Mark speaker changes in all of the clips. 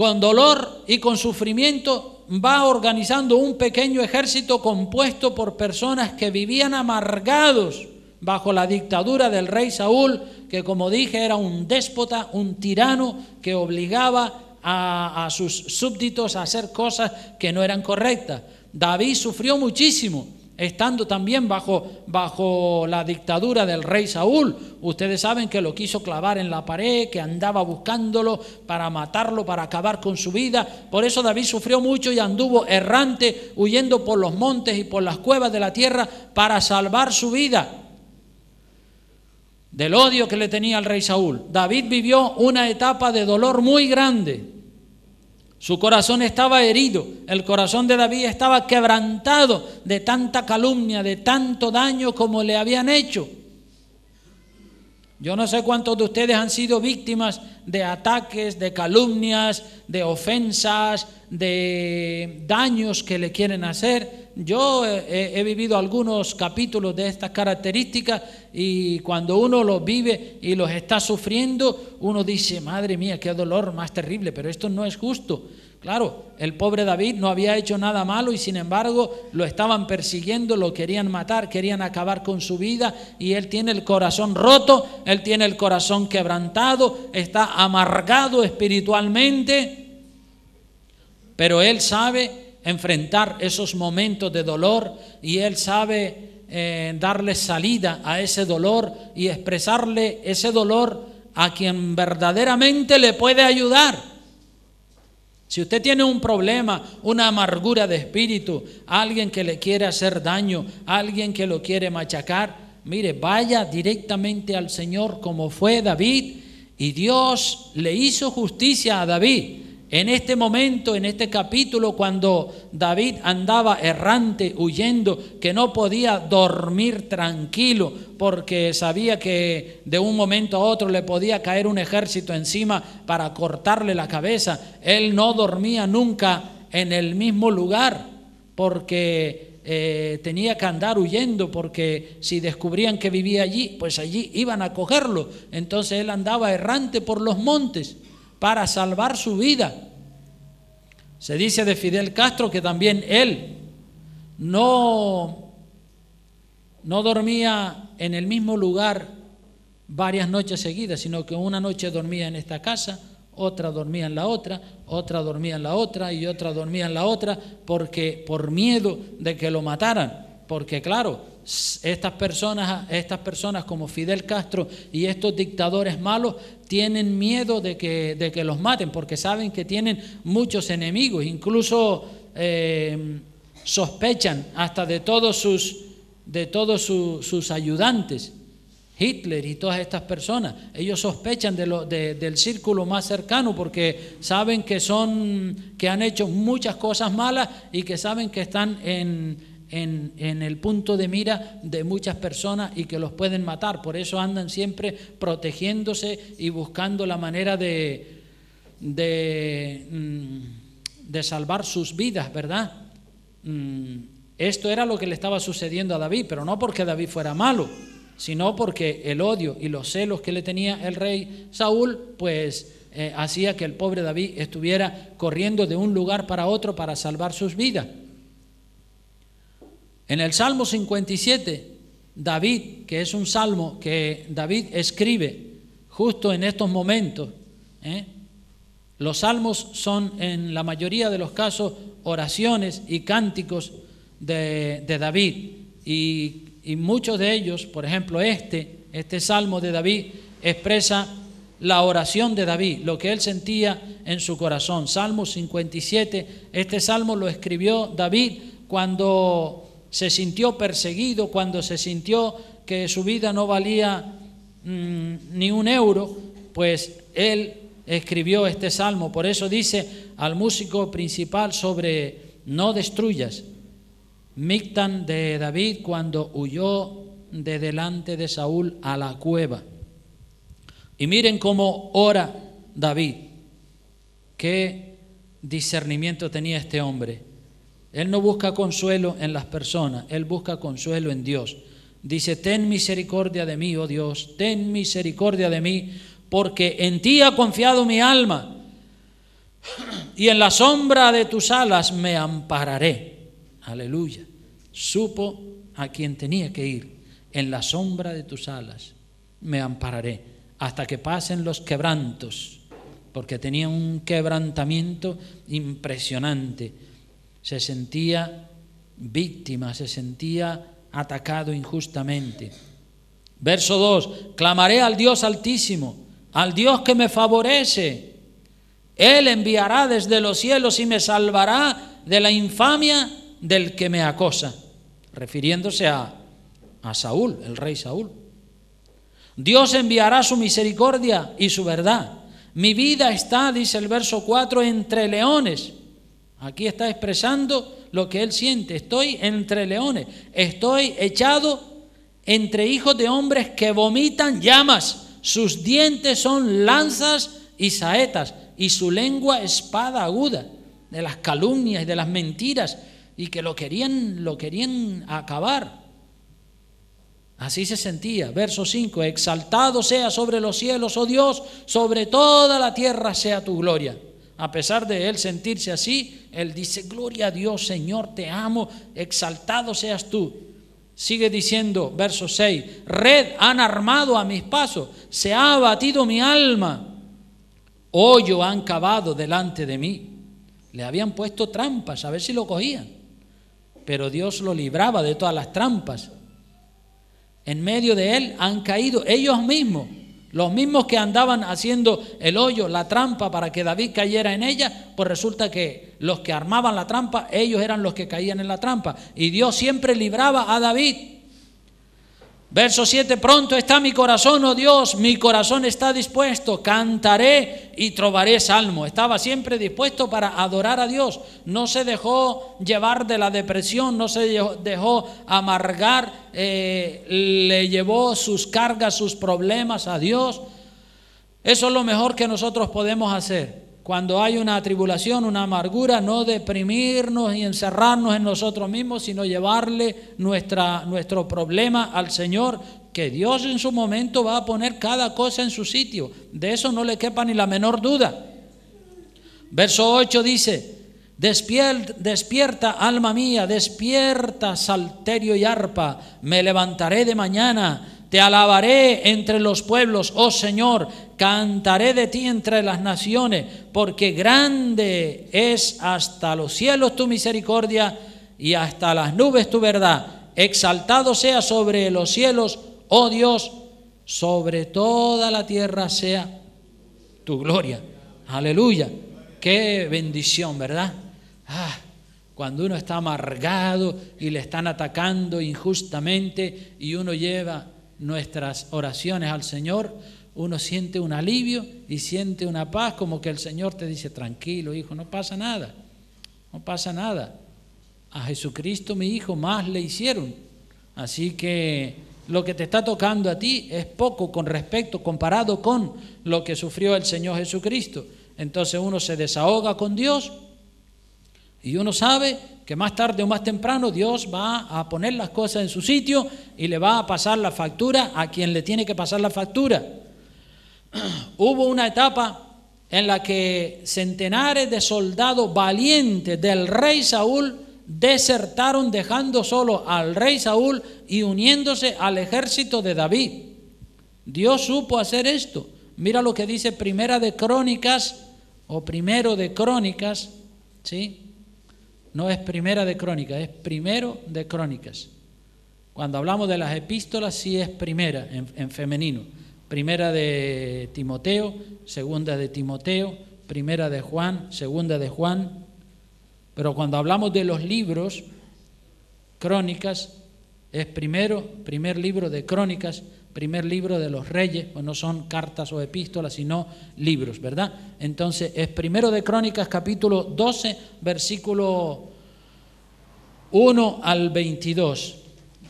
Speaker 1: con dolor y con sufrimiento, va organizando un pequeño ejército compuesto por personas que vivían amargados bajo la dictadura del rey Saúl, que como dije era un déspota, un tirano que obligaba a sus súbditos a hacer cosas que no eran correctas. David sufrió muchísimo, estando también bajo la dictadura del rey Saúl. Ustedes saben que lo quiso clavar en la pared, que andaba buscándolo para matarlo, para acabar con su vida. Por eso David sufrió mucho y anduvo errante, huyendo por los montes y por las cuevas de la tierra para salvar su vida del odio que le tenía al rey Saúl. David vivió una etapa de dolor muy grande. Su corazón estaba herido, el corazón de David estaba quebrantado de tanta calumnia, de tanto daño como le habían hecho. Yo no sé cuántos de ustedes han sido víctimas de ataques, de calumnias, de ofensas, de daños que le quieren hacer. Yo he vivido algunos capítulos de estas características y cuando uno los vive y los está sufriendo, uno dice, madre mía, qué dolor más terrible, pero esto no es justo. Claro, el pobre David no había hecho nada malo y sin embargo lo estaban persiguiendo, lo querían matar, querían acabar con su vida y él tiene el corazón roto, él tiene el corazón quebrantado, está amargado espiritualmente, pero él sabe enfrentar esos momentos de dolor y él sabe darle salida a ese dolor y expresarle ese dolor a quien verdaderamente le puede ayudar. Si usted tiene un problema, una amargura de espíritu, alguien que le quiere hacer daño, alguien que lo quiere machacar, mire, vaya directamente al Señor como fue David y Dios le hizo justicia a David. En este momento, en este capítulo, cuando David andaba errante, huyendo, que no podía dormir tranquilo porque sabía que de un momento a otro le podía caer un ejército encima para cortarle la cabeza, él no dormía nunca en el mismo lugar porque tenía que andar huyendo, porque si descubrían que vivía allí, pues allí iban a cogerlo. Entonces él andaba errante por los montes para salvar su vida. Se dice de Fidel Castro que también él no dormía en el mismo lugar varias noches seguidas, sino que una noche dormía en esta casa, otra dormía en la otra, otra dormía en la otra y otra dormía en la otra, porque por miedo de que lo mataran. Porque claro, estas personas como Fidel Castro y estos dictadores malos tienen miedo de que los maten, porque saben que tienen muchos enemigos, incluso sospechan hasta de todos sus ayudantes, Hitler y todas estas personas. Ellos sospechan del círculo más cercano porque saben que han hecho muchas cosas malas y que saben que están en el punto de mira de muchas personas y que los pueden matar. Por eso andan siempre protegiéndose y buscando la manera de salvar sus vidas, ¿verdad? Esto era lo que le estaba sucediendo a David, pero no porque David fuera malo, sino porque el odio y los celos que le tenía el rey Saúl, pues hacía que el pobre David estuviera corriendo de un lugar para otro para salvar sus vidas. En el Salmo 57, David, que es un salmo que David escribe justo en estos momentos, los salmos son en la mayoría de los casos oraciones y cánticos de David y muchos de ellos, por ejemplo este salmo de David expresa la oración de David, lo que él sentía en su corazón. Salmo 57, este salmo lo escribió David cuando se sintió perseguido, cuando se sintió que su vida no valía ni un euro, pues él escribió este salmo. Por eso dice al músico principal sobre no destruyas, Mictán de David cuando huyó de delante de Saúl a la cueva. Y miren cómo ora David, qué discernimiento tenía este hombre. Él no busca consuelo en las personas, él busca consuelo en Dios. Dice, ten misericordia de mí, oh Dios, ten misericordia de mí, porque en ti ha confiado mi alma. y en la sombra de tus alas me ampararé. Aleluya. Supo a quien tenía que ir. En la sombra de tus alas me ampararé hasta que pasen los quebrantos, porque tenía un quebrantamiento impresionante. Se sentía víctima, se sentía atacado injustamente. Verso 2: clamaré al Dios Altísimo, al Dios que me favorece. Él enviará desde los cielos y me salvará de la infamia del que me acosa. Refiriéndose a Saúl, el rey Saúl. Dios enviará su misericordia y su verdad. Mi vida está, dice el verso 4, entre leones. Aquí está expresando lo que él siente. Estoy entre leones, estoy echado entre hijos de hombres que vomitan llamas. Sus dientes son lanzas y saetas, y su lengua espada aguda, de las calumnias y de las mentiras, y que lo querían acabar. Así se sentía. Verso 5: exaltado sea sobre los cielos, oh Dios, sobre toda la tierra sea tu gloria. A pesar de él sentirse así, él dice: gloria a Dios, Señor, te amo, exaltado seas tú. Sigue diciendo, verso 6: red han armado a mis pasos, se ha abatido mi alma, hoyo han cavado delante de mí. Le habían puesto trampas a ver si lo cogían, pero Dios lo libraba de todas las trampas. En medio de él han caído ellos mismos, los mismos que andaban haciendo el hoyo, la trampa para que David cayera en ella. Pues resulta que los que armaban la trampa, ellos eran los que caían en la trampa, y Dios siempre libraba a David. Verso 7: pronto está mi corazón, oh Dios, mi corazón está dispuesto, cantaré y trovaré salmo. Estaba siempre dispuesto para adorar a Dios. No se dejó llevar de la depresión, no se dejó amargar, le llevó sus cargas, sus problemas a Dios. Eso es lo mejor que nosotros podemos hacer. Cuando hay una tribulación, una amargura, no deprimirnos y encerrarnos en nosotros mismos, sino llevarle nuestro problema al Señor, que Dios en su momento va a poner cada cosa en su sitio. De eso no le quepa ni la menor duda. Verso 8 dice: despierta, alma mía, despierta, salterio y arpa, me levantaré de mañana. Te alabaré entre los pueblos, oh Señor, cantaré de ti entre las naciones, porque grande es hasta los cielos tu misericordia y hasta las nubes tu verdad. Exaltado sea sobre los cielos, oh Dios, sobre toda la tierra sea tu gloria. Aleluya. Qué bendición, ¿verdad? Cuando uno está amargado y le están atacando injustamente y uno lleva nuestras oraciones al Señor, uno siente un alivio y siente una paz, como que el Señor te dice: tranquilo, hijo, no pasa nada, no pasa nada. A Jesucristo, mi hijo, más le hicieron. Así que lo que te está tocando a ti es poco comparado con lo que sufrió el Señor Jesucristo. Entonces uno se desahoga con Dios y uno sabe que más tarde o más temprano Dios va a poner las cosas en su sitio y le va a pasar la factura a quien le tiene que pasar la factura. Hubo una etapa en la que centenares de soldados valientes del rey Saúl desertaron, dejando solo al rey Saúl y uniéndose al ejército de David. Dios supo hacer esto. Mira lo que dice Primero de Crónicas, ¿sí? No es Primera de Crónicas, es Primero de Crónicas. Cuando hablamos de las epístolas, sí es primera, en femenino. Primera de Timoteo, segunda de Timoteo, primera de Juan, segunda de Juan. Pero cuando hablamos de los libros, Crónicas, es primer libro de Crónicas, primer libro de los reyes, pues no son cartas o epístolas, sino libros, ¿verdad? Entonces es Primero de Crónicas, capítulo 12, versículo 1 al 22.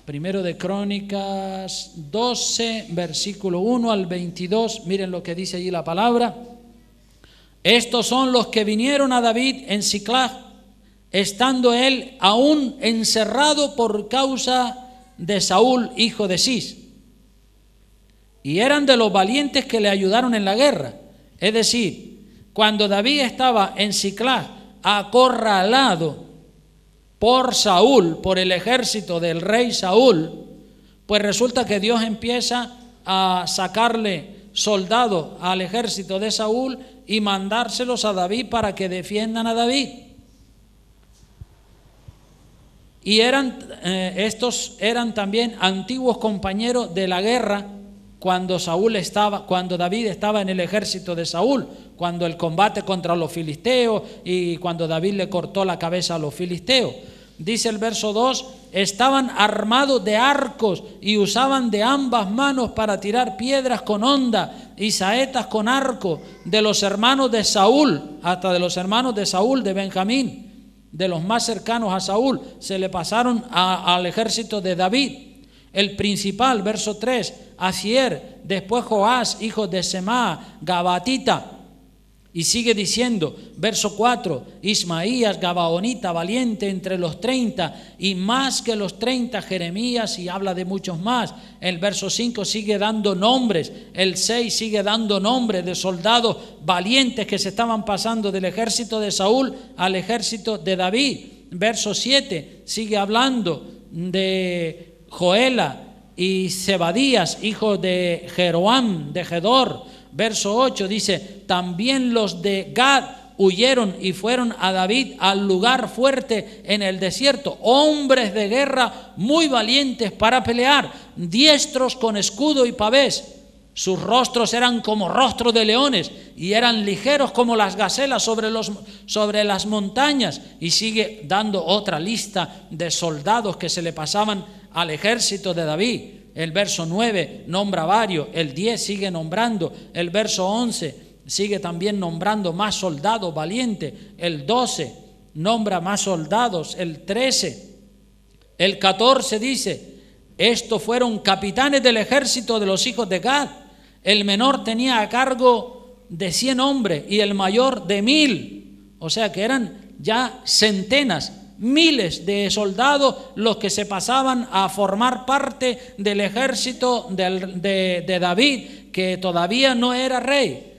Speaker 1: Primero de Crónicas 12, versículo 1 al 22, miren lo que dice allí la palabra. Estos son los que vinieron a David en Siclag, estando él aún encerrado por causa de Saúl, hijo de Cis. Y eran de los valientes que le ayudaron en la guerra, es decir, cuando David estaba en Siclag, acorralado por Saúl, por el ejército del rey Saúl, pues resulta que Dios empieza a sacarle soldados al ejército de Saúl y mandárselos a David para que defiendan a David. Y estos eran también antiguos compañeros de la guerra cuando David estaba en el ejército de Saúl, cuando el combate contra los filisteos y cuando David le cortó la cabeza a los filisteos. Dice el verso 2, estaban armados de arcos y usaban de ambas manos para tirar piedras con honda y saetas con arco, de los hermanos de Saúl, hasta de los hermanos de Saúl, de Benjamín, de los más cercanos a Saúl, se le pasaron al ejército de David. El principal, verso 3, Asier, después Joás, hijo de Semá, Gabatita. Y sigue diciendo, verso 4, Ismaías, Gabaonita, valiente entre los 30, y más que los 30, Jeremías, y habla de muchos más. El verso 5 sigue dando nombres, el 6 sigue dando nombres de soldados valientes que se estaban pasando del ejército de Saúl al ejército de David. Verso 7 sigue hablando de Joela y Zebadías, hijo de Jeroam, de Gedor. Verso 8 dice, también los de Gad huyeron y fueron a David al lugar fuerte en el desierto, hombres de guerra muy valientes para pelear, diestros con escudo y pavés. Sus rostros eran como rostros de leones y eran ligeros como las gacelas sobre las montañas. Y sigue dando otra lista de soldados que se le pasaban al ejército de David. El verso 9 nombra varios, el 10 sigue nombrando, el verso 11 sigue también nombrando más soldados valientes, el 12 nombra más soldados, el 13, el 14 dice, estos fueron capitanes del ejército de los hijos de Gad, el menor tenía a cargo de 100 hombres y el mayor de 1000, o sea que eran ya centenas, miles de soldados los que se pasaban a formar parte del ejército de David, que todavía no era rey.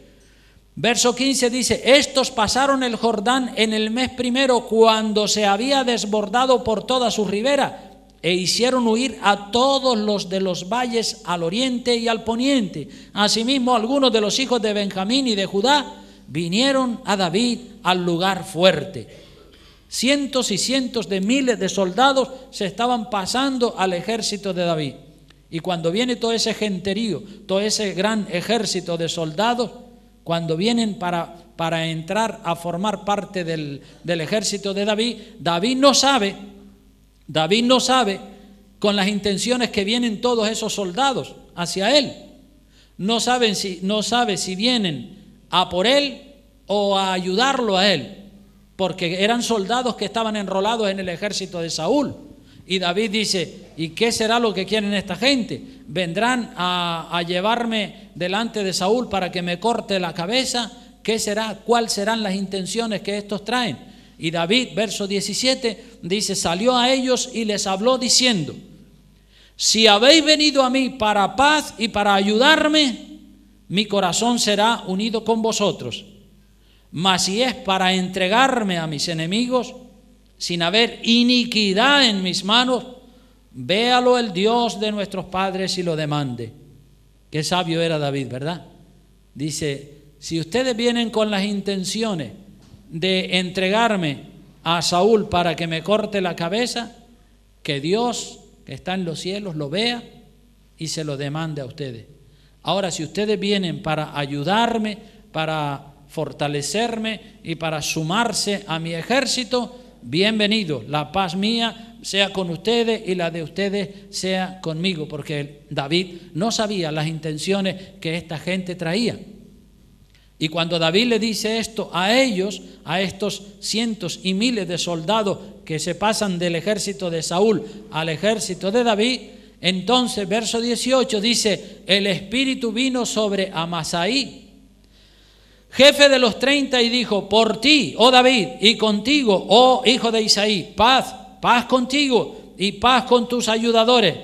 Speaker 1: Verso 15 dice, estos pasaron el Jordán en el mes primero, cuando se había desbordado por toda su ribera, e hicieron huir a todos los de los valles al oriente y al poniente. Asimismo, algunos de los hijos de Benjamín y de Judá vinieron a David al lugar fuerte. Cientos y cientos de miles de soldados se estaban pasando al ejército de David. Y cuando viene todo ese genterío, todo ese gran ejército de soldados, cuando vienen para entrar a formar parte del ejército de David, David no sabe con las intenciones que vienen todos esos soldados hacia él. No sabe si vienen a por él o a ayudarlo a él, porque eran soldados que estaban enrolados en el ejército de Saúl. Y David dice, ¿y qué será lo que quieren esta gente? ¿Vendrán a llevarme delante de Saúl para que me corte la cabeza? ¿Qué será? ¿Cuáles serán las intenciones que estos traen? Y David, verso 17, dice, salió a ellos y les habló diciendo, si habéis venido a mí para paz y para ayudarme, mi corazón será unido con vosotros. Mas si es para entregarme a mis enemigos, sin haber iniquidad en mis manos, véalo el Dios de nuestros padres y lo demande. Qué sabio era David, ¿verdad? Dice, si ustedes vienen con las intenciones de entregarme a Saúl para que me corte la cabeza, que Dios que está en los cielos lo vea y se lo demande a ustedes. Ahora, si ustedes vienen para ayudarme, para fortalecerme y para sumarse a mi ejército, bienvenido, la paz mía sea con ustedes y la de ustedes sea conmigo, porque David no sabía las intenciones que esta gente traía. Y cuando David le dice esto a ellos, a estos cientos y miles de soldados que se pasan del ejército de Saúl al ejército de David, entonces verso 18 dice, el Espíritu vino sobre Amasaí, jefe de los 30, y dijo, por ti, oh David, y contigo, oh hijo de Isaí, paz, paz contigo y paz con tus ayudadores,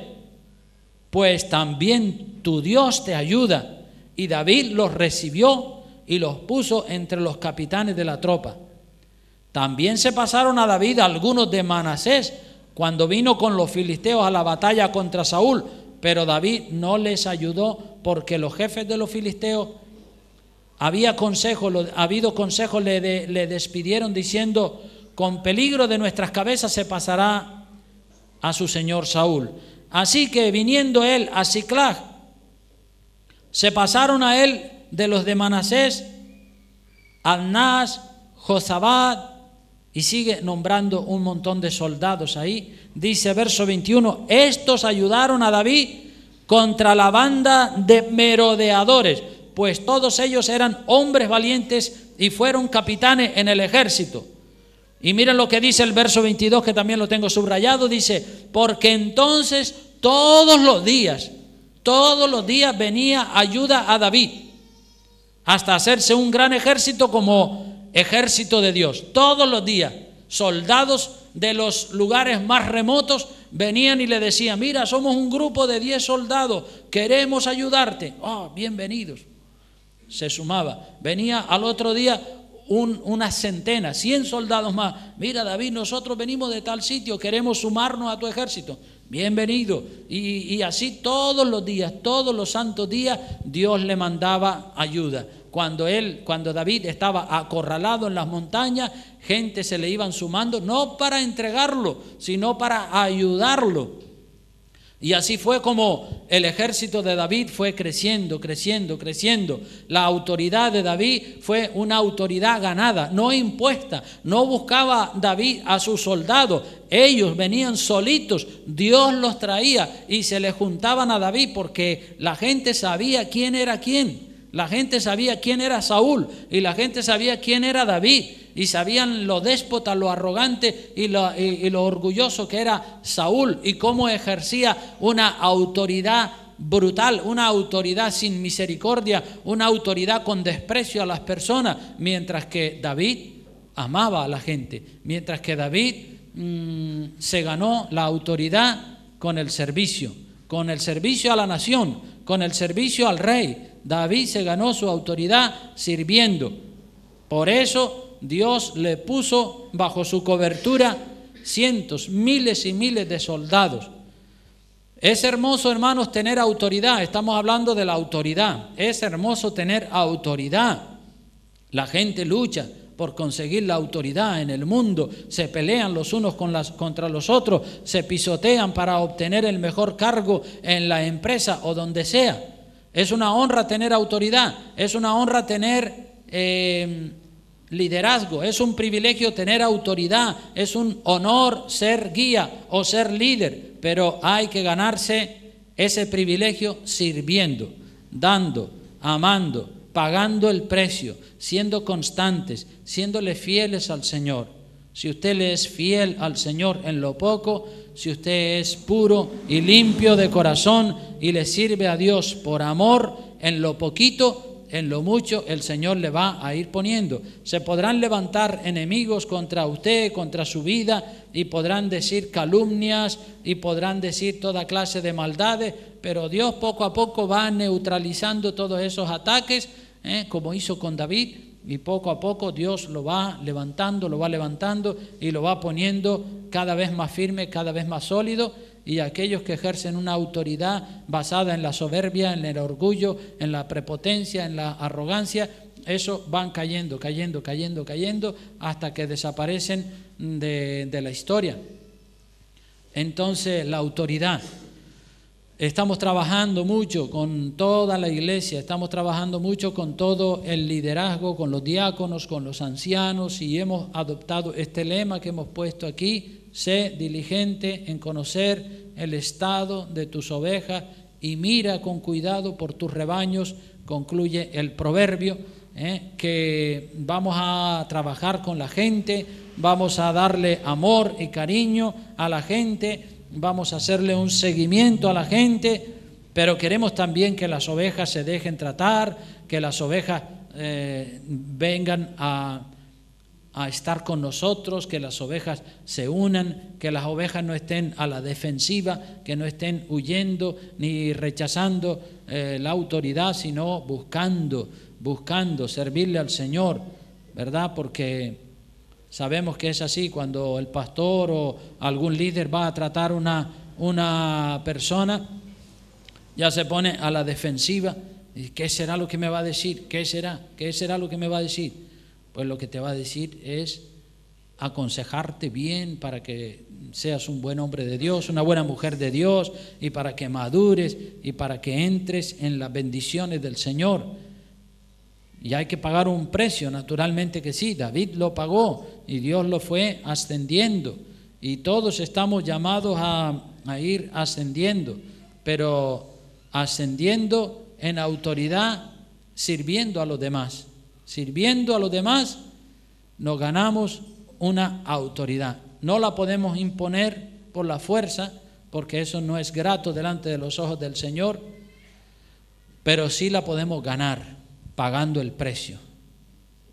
Speaker 1: pues también tu Dios te ayuda. Y David los recibió y los puso entre los capitanes de la tropa. También se pasaron a David algunos de Manasés cuando vino con los filisteos a la batalla contra Saúl, pero David no les ayudó porque los jefes de los filisteos habido consejo, le despidieron diciendo: con peligro de nuestras cabezas se pasará a su señor Saúl. Así que viniendo él a Siclag, se pasaron a él de los de Manasés, Adnás, Jozabad, y sigue nombrando un montón de soldados ahí. Dice verso 21, estos ayudaron a David contra la banda de merodeadores, pues todos ellos eran hombres valientes y fueron capitanes en el ejército. Y miren lo que dice el verso 22, que también lo tengo subrayado, dice: porque entonces todos los días venía ayuda a David, hasta hacerse un gran ejército como ejército de Dios. Todos los días, soldados de los lugares más remotos venían y le decían: mira, somos un grupo de 10 soldados, queremos ayudarte. Bienvenidos. Se sumaba. Venía al otro día una centena, 100 soldados más. Mira, David, nosotros venimos de tal sitio, queremos sumarnos a tu ejército. Bienvenido. Y así todos los días, todos los santos días, Dios le mandaba ayuda. Cuando David estaba acorralado en las montañas, gente se le iban sumando, no para entregarlo, sino para ayudarlo. Y así fue como el ejército de David fue creciendo. La autoridad de David fue una autoridad ganada, no impuesta. No buscaba David a sus soldados, ellos venían solitos, Dios los traía y se les juntaban a David porque la gente sabía quién era quién. La gente sabía quién era Saúl y la gente sabía quién era David. Y sabían lo déspota, lo arrogante y lo orgulloso que era Saúl y cómo ejercía una autoridad brutal, una autoridad sin misericordia, una autoridad con desprecio a las personas, mientras que David amaba a la gente, mientras que David se ganó la autoridad con el servicio a la nación, con el servicio al rey. David se ganó su autoridad sirviendo. Por eso Dios le puso bajo su cobertura cientos, miles y miles de soldados. Es hermoso, hermanos, tener autoridad. Estamos hablando de la autoridad. Es hermoso tener autoridad. La gente lucha por conseguir la autoridad en el mundo. Se pelean los unos contra los otros. Se pisotean para obtener el mejor cargo en la empresa o donde sea. Es una honra tener autoridad. Es una honra tener liderazgo, es un privilegio tener autoridad, es un honor ser guía o ser líder, pero hay que ganarse ese privilegio sirviendo, dando, amando, pagando el precio, siendo constantes, siéndole fieles al Señor. Si usted le es fiel al Señor en lo poco, si usted es puro y limpio de corazón y le sirve a Dios por amor en lo poquito, en lo mucho el Señor le va a ir poniendo. Se podrán levantar enemigos contra usted, contra su vida, y podrán decir calumnias y podrán decir toda clase de maldades, pero Dios poco a poco va neutralizando todos esos ataques, como hizo con David, y poco a poco Dios lo va levantando y lo va poniendo cada vez más firme, cada vez más sólido. Y aquellos que ejercen una autoridad basada en la soberbia, en el orgullo, en la prepotencia, en la arrogancia, eso van cayendo hasta que desaparecen de la historia. Entonces, la autoridad. Estamos trabajando mucho con toda la iglesia, estamos trabajando mucho con todo el liderazgo, con los diáconos, con los ancianos, y hemos adoptado este lema que hemos puesto aquí: sé diligente en conocer el estado de tus ovejas y mira con cuidado por tus rebaños, concluye el proverbio, que vamos a trabajar con la gente, vamos a darle amor y cariño a la gente, vamos a hacerle un seguimiento a la gente, pero queremos también que las ovejas se dejen tratar, que las ovejas vengan a estar con nosotros, que las ovejas se unan, que las ovejas no estén a la defensiva, que no estén huyendo ni rechazando la autoridad, sino buscando buscando servirle al Señor, ¿verdad? Porque sabemos que es así, cuando el pastor o algún líder va a tratar una persona, ya se pone a la defensiva. ¿Qué será lo que me va a decir? ¿Qué será? ¿Qué será lo que me va a decir? Pues lo que te va a decir es aconsejarte bien para que seas un buen hombre de Dios, una buena mujer de Dios, y para que madures y para que entres en las bendiciones del Señor. Y hay que pagar un precio, naturalmente que sí. David lo pagó y Dios lo fue ascendiendo, y todos estamos llamados a ir ascendiendo, pero ascendiendo en autoridad, sirviendo a los demás. Sirviendo a los demás nos ganamos una autoridad. No la podemos imponer por la fuerza, porque eso no es grato delante de los ojos del Señor, pero sí la podemos ganar pagando el precio.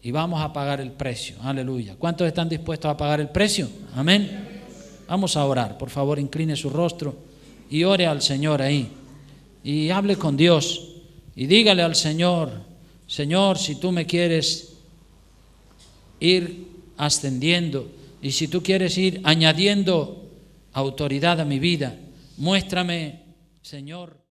Speaker 1: Y vamos a pagar el precio. Aleluya. ¿Cuántos están dispuestos a pagar el precio? Amén. Vamos a orar. Por favor, incline su rostro y ore al Señor ahí. Y hable con Dios y dígale al Señor: Señor, si tú me quieres ir ascendiendo y si tú quieres ir añadiendo autoridad a mi vida, muéstrame, Señor.